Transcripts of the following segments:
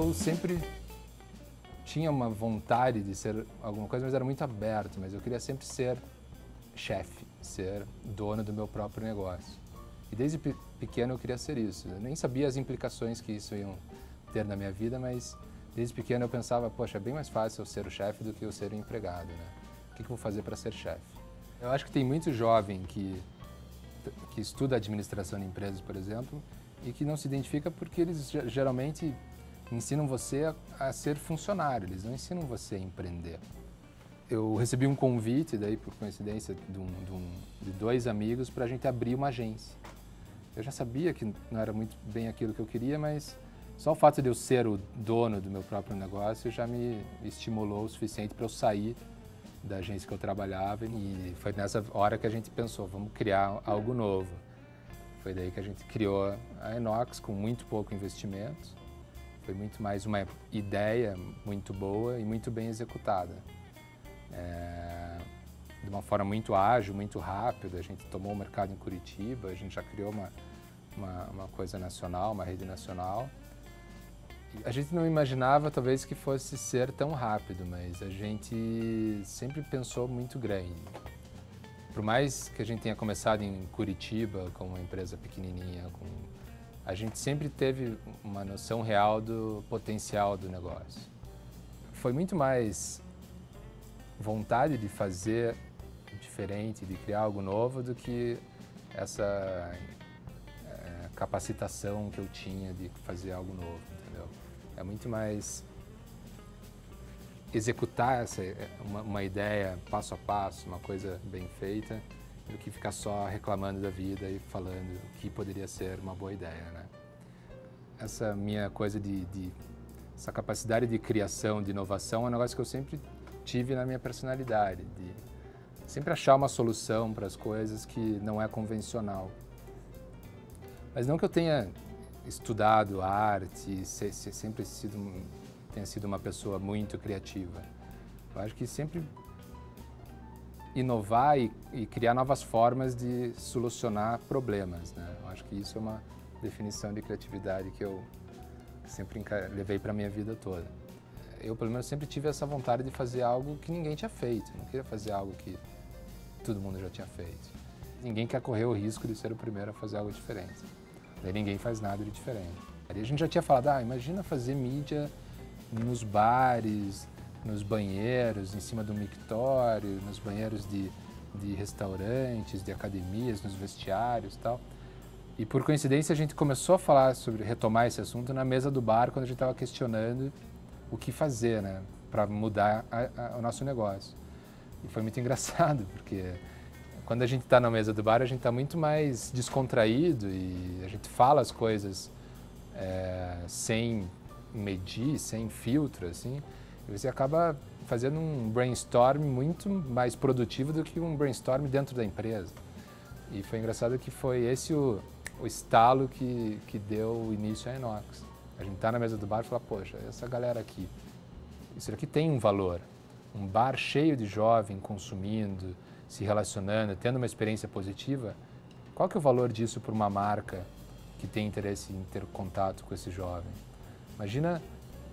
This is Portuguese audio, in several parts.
Eu sempre tinha uma vontade de ser alguma coisa, mas era muito aberto, mas eu queria sempre ser chefe, ser dono do meu próprio negócio. E desde pequeno eu queria ser isso. Eu nem sabia as implicações que isso ia ter na minha vida, mas desde pequeno eu pensava, poxa, é bem mais fácil eu ser o chefe do que eu ser o empregado, né? O que eu vou fazer para ser chefe? Eu acho que tem muito jovem que estuda administração de empresas, por exemplo, e que não se identifica porque eles geralmente ensinam você a ser funcionário, eles não ensinam você a empreender. Eu recebi um convite, daí por coincidência, de dois amigos para a gente abrir uma agência. Eu já sabia que não era muito bem aquilo que eu queria, mas só o fato de eu ser o dono do meu próprio negócio já me estimulou o suficiente para eu sair da agência que eu trabalhava, e foi nessa hora que a gente pensou, vamos criar algo novo. Foi daí que a gente criou a Inox com muito pouco investimento. Foi muito mais uma ideia muito boa e muito bem executada. De uma forma muito ágil, muito rápida, a gente tomou o mercado em Curitiba, a gente já criou uma coisa nacional, uma rede nacional. A gente não imaginava, talvez, que fosse ser tão rápido, mas a gente sempre pensou muito grande. Por mais que a gente tenha começado em Curitiba, como uma empresa pequenininha, a gente sempre teve uma noção real do potencial do negócio. Foi muito mais vontade de fazer diferente, de criar algo novo, do que essa capacitação que eu tinha de fazer algo novo, entendeu? É muito mais executar uma ideia passo a passo, uma coisa bem feita, do que ficar só reclamando da vida e falando o que poderia ser uma boa ideia, né? Essa minha coisa essa capacidade de criação, de inovação, é um negócio que eu sempre tive na minha personalidade, de sempre achar uma solução para as coisas que não é convencional. Mas não que eu tenha estudado arte, sempre tenha sido uma pessoa muito criativa. Eu acho que sempre inovar e criar novas formas de solucionar problemas, né? Eu acho que isso é uma definição de criatividade que eu sempre levei para a minha vida toda. Eu, pelo menos, sempre tive essa vontade de fazer algo que ninguém tinha feito. Não queria fazer algo que todo mundo já tinha feito. Ninguém quer correr o risco de ser o primeiro a fazer algo diferente. Daí ninguém faz nada de diferente. Aí a gente já tinha falado, imagina fazer mídia nos bares, nos banheiros, em cima do mictório, nos banheiros de restaurantes, de academias, nos vestiários e tal. E por coincidência a gente começou a falar retomar esse assunto na mesa do bar, quando a gente estava questionando o que fazer, né, para mudar o nosso negócio. E foi muito engraçado, porque quando a gente está na mesa do bar, a gente está muito mais descontraído e a gente fala as coisas sem medir, sem filtro, assim, e você acaba fazendo um brainstorm muito mais produtivo do que um brainstorm dentro da empresa. E foi engraçado que foi esse o estalo que deu início à Inox. A gente tá na mesa do bar e fala, poxa, essa galera aqui, isso aqui tem um valor. Um bar cheio de jovem consumindo, se relacionando, tendo uma experiência positiva, qual que é o valor disso para uma marca que tem interesse em ter contato com esse jovem? Imagina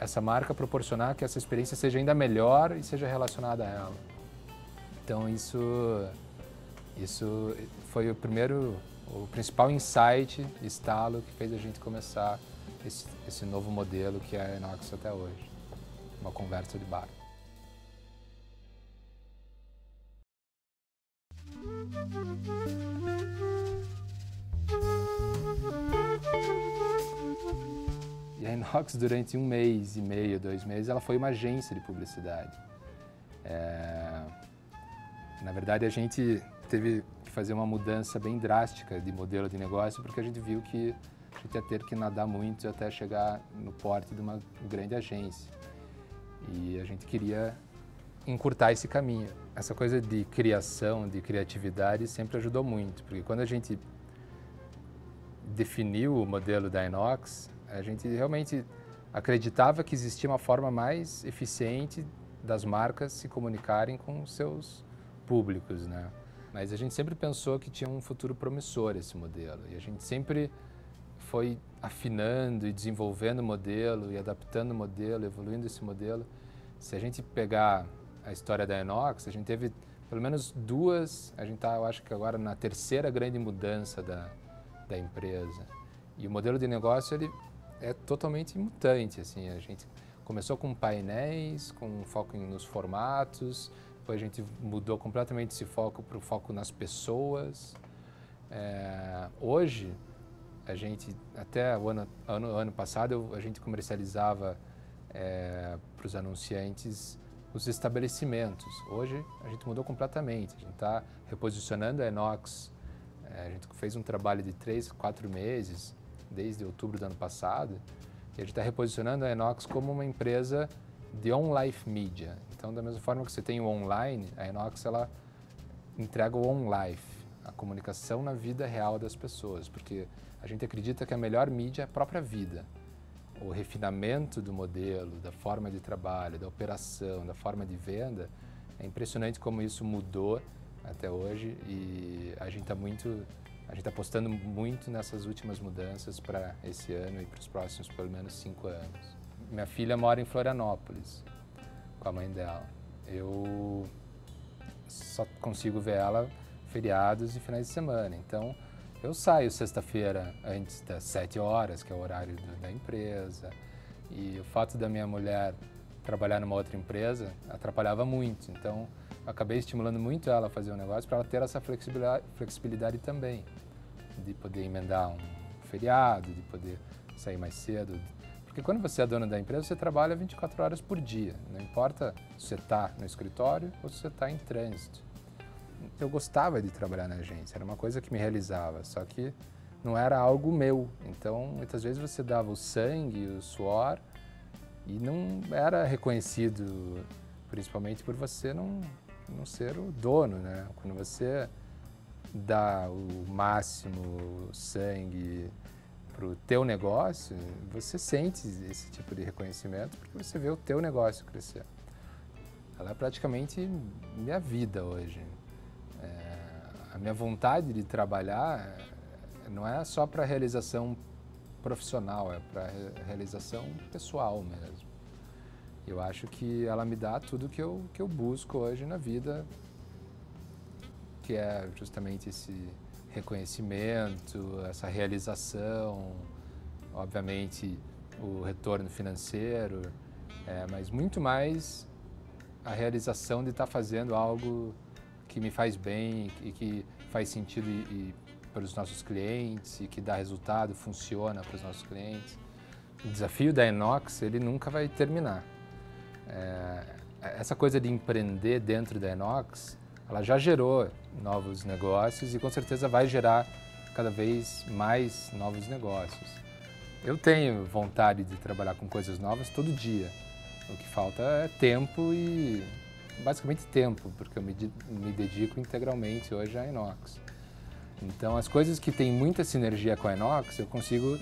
essa marca proporcionar que essa experiência seja ainda melhor e seja relacionada a ela. Então isso foi o principal insight, estalo, que fez a gente começar esse novo modelo que é a Inox até hoje. Uma conversa de bar. E a Inox, durante 1 mês e meio, 2 meses, ela foi uma agência de publicidade. Na verdade, a gente teve que fazer uma mudança bem drástica de modelo de negócio, porque a gente viu que a gente ia ter que nadar muito até chegar no porte de uma grande agência. E a gente queria encurtar esse caminho. Essa coisa de criação, de criatividade, sempre ajudou muito, porque quando a gente definiu o modelo da Inox, a gente realmente acreditava que existia uma forma mais eficiente das marcas se comunicarem com os seus públicos, né? Mas a gente sempre pensou que tinha um futuro promissor esse modelo, e a gente sempre foi afinando e desenvolvendo o modelo e adaptando o modelo, evoluindo esse modelo. Se a gente pegar a história da Inox, a gente teve pelo menos duas, a gente está, eu acho que agora na terceira grande mudança da empresa. E o modelo de negócio, ele é totalmente mutante, assim, a gente começou com painéis, com foco nos formatos, depois a gente mudou completamente esse foco para o foco nas pessoas. Hoje, a gente, até o ano passado, a gente comercializava para os anunciantes os estabelecimentos. Hoje, a gente mudou completamente, a gente está reposicionando a Inox. A gente fez um trabalho de 3, 4 meses, desde outubro do ano passado, e a gente está reposicionando a Inox como uma empresa de on-life media. Então, da mesma forma que você tem o online, a Inox ela entrega o on-life, a comunicação na vida real das pessoas, porque a gente acredita que a melhor mídia é a própria vida. O refinamento do modelo, da forma de trabalho, da operação, da forma de venda, é impressionante como isso mudou até hoje e a gente está apostando muito nessas últimas mudanças para esse ano e para os próximos pelo menos 5 anos. Minha filha mora em Florianópolis com a mãe dela. Eu só consigo ver ela feriados e finais de semana, então eu saio sexta-feira antes das 7 horas, que é o horário da empresa, e o fato da minha mulher trabalhar numa outra empresa atrapalhava muito, então eu acabei estimulando muito ela a fazer um negócio para ela ter essa flexibilidade também, de poder emendar um feriado, de poder sair mais cedo, porque quando você é dono da empresa, você trabalha 24 horas por dia, não importa se você está no escritório ou se você está em trânsito. Eu gostava de trabalhar na agência, era uma coisa que me realizava, só que não era algo meu. Então, muitas vezes você dava o sangue, o suor e não era reconhecido, principalmente por você não ser o dono, né? Quando você dá o máximo o sangue para o teu negócio, você sente esse tipo de reconhecimento porque você vê o teu negócio crescer. Ela é praticamente minha vida hoje. A minha vontade de trabalhar não é só para realização profissional, é para realização pessoal mesmo. Eu acho que ela me dá tudo que eu busco hoje na vida, que é justamente esse reconhecimento, essa realização, obviamente o retorno financeiro, mas muito mais a realização de estar fazendo algo que me faz bem e que faz sentido para os nossos clientes e que dá resultado, funciona para os nossos clientes. O desafio da Inox, ele nunca vai terminar. Essa coisa de empreender dentro da Inox, ela já gerou novos negócios e com certeza vai gerar cada vez mais novos negócios. Eu tenho vontade de trabalhar com coisas novas todo dia. O que falta é tempo e basicamente tempo, porque eu me dedico integralmente hoje à Inox. Então, as coisas que têm muita sinergia com a Inox, eu consigo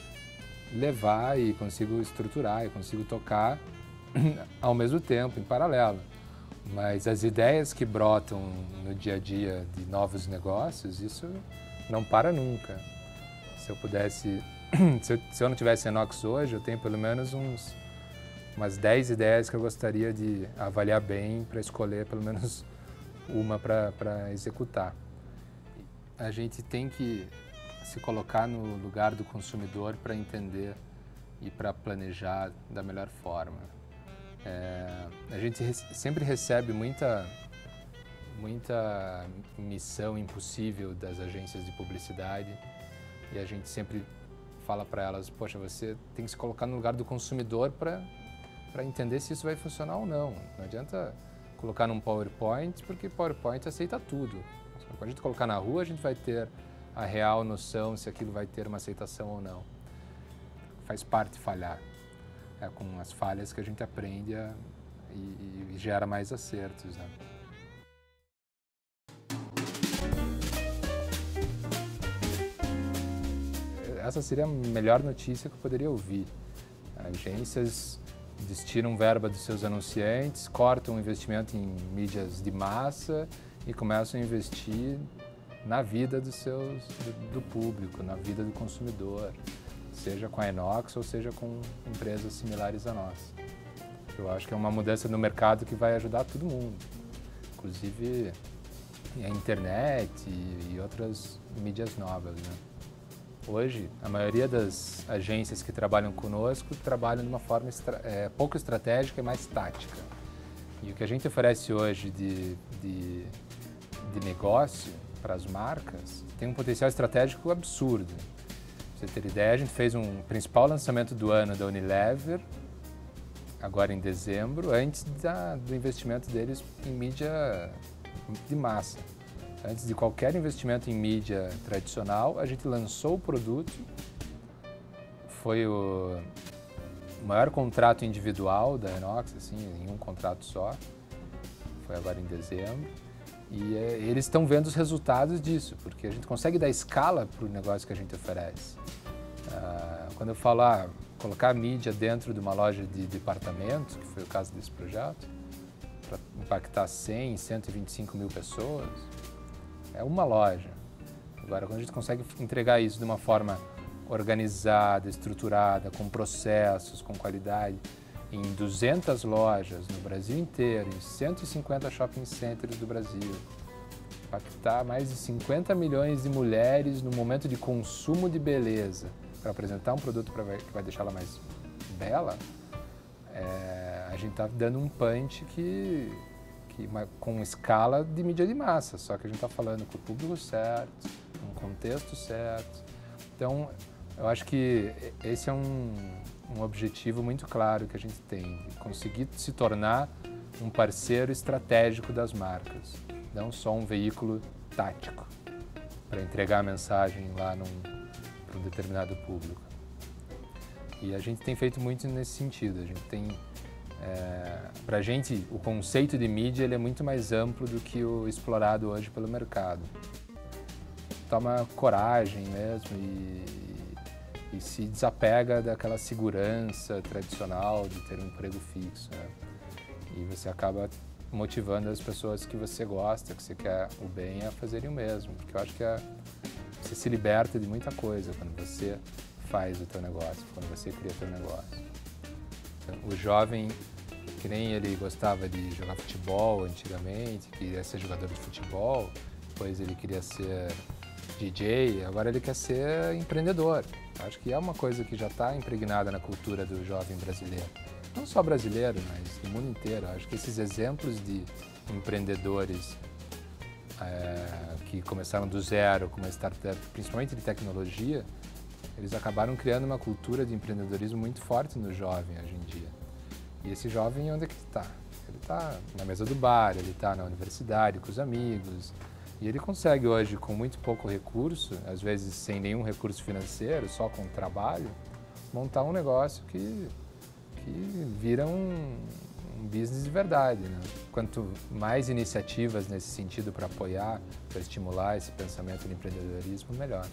levar e consigo estruturar, eu consigo tocar ao mesmo tempo, em paralelo. Mas as ideias que brotam no dia a dia de novos negócios, isso não para nunca. Se eu pudesse, se eu não tivesse Inox hoje, eu tenho pelo menos umas 10 ideias que eu gostaria de avaliar bem para escolher pelo menos uma para executar. A gente tem que se colocar no lugar do consumidor para entender e para planejar da melhor forma. A gente sempre recebe muita missão impossível das agências de publicidade e a gente sempre fala para elas, poxa, você tem que se colocar no lugar do consumidor para entender se isso vai funcionar ou não. Não adianta colocar num PowerPoint, porque PowerPoint aceita tudo. Quando a gente colocar na rua, a gente vai ter a real noção se aquilo vai ter uma aceitação ou não. Faz parte falhar. É com as falhas que a gente aprende e gera mais acertos, né? Essa seria a melhor notícia que eu poderia ouvir. Agências destinam verba dos seus anunciantes, cortam o investimento em mídias de massa e começam a investir na vida do público, na vida do consumidor. seja com a Inox ou seja com empresas similares a nós. Eu acho que é uma mudança no mercado que vai ajudar todo mundo, inclusive a internet e outras mídias novas, né? Hoje, a maioria das agências que trabalham conosco trabalham de uma forma pouco estratégica e mais tática. E o que a gente oferece hoje de negócio para as marcas tem um potencial estratégico absurdo. Pra você ter ideia, a gente fez um principal lançamento do ano da Unilever, agora em dezembro, antes do investimento deles em mídia de massa. Antes de qualquer investimento em mídia tradicional, a gente lançou o produto. Foi o maior contrato individual da Inox, assim, em um contrato só. Foi agora em dezembro. E eles estão vendo os resultados disso, porque a gente consegue dar escala para o negócio que a gente oferece. Quando eu falo colocar a mídia dentro de uma loja de departamentos, que foi o caso desse projeto, para impactar 100, 125 mil pessoas, é uma loja. Agora, quando a gente consegue entregar isso de uma forma organizada, estruturada, com processos, com qualidade, em 200 lojas no Brasil inteiro, em 150 shopping centers do Brasil, impactar mais de 50 milhões de mulheres no momento de consumo de beleza, para apresentar um produto que vai deixá-la mais bela, a gente está dando um punch com escala de mídia de massa, só que a gente está falando com o público certo, com o contexto certo. Então, eu acho que esse é um objetivo muito claro que a gente tem, de conseguir se tornar um parceiro estratégico das marcas, não só um veículo tático para entregar a mensagem lá para um determinado público. E a gente tem feito muito nesse sentido. A gente tem para a gente, o conceito de mídia ele é muito mais amplo do que o explorado hoje pelo mercado. Toma coragem mesmo e se desapega daquela segurança tradicional de ter um emprego fixo, né? E você acaba motivando as pessoas que você gosta, que você quer o bem, a fazerem o mesmo. Porque eu acho que você se liberta de muita coisa quando você faz o teu negócio, quando você cria o teu negócio. Então, o jovem, que nem ele gostava de jogar futebol antigamente, queria ser jogador de futebol, depois ele queria ser DJ, agora ele quer ser empreendedor. Acho que é uma coisa que já está impregnada na cultura do jovem brasileiro. Não só brasileiro, mas no mundo inteiro. Acho que esses exemplos de empreendedores que começaram do zero com uma startup, principalmente de tecnologia, eles acabaram criando uma cultura de empreendedorismo muito forte no jovem hoje em dia. E esse jovem, onde é que está? Ele está na mesa do bar, ele está na universidade com os amigos. E ele consegue hoje, com muito pouco recurso, às vezes sem nenhum recurso financeiro, só com trabalho, montar um negócio que vira um business de verdade, né? Quanto mais iniciativas nesse sentido para apoiar, para estimular esse pensamento de empreendedorismo, melhor.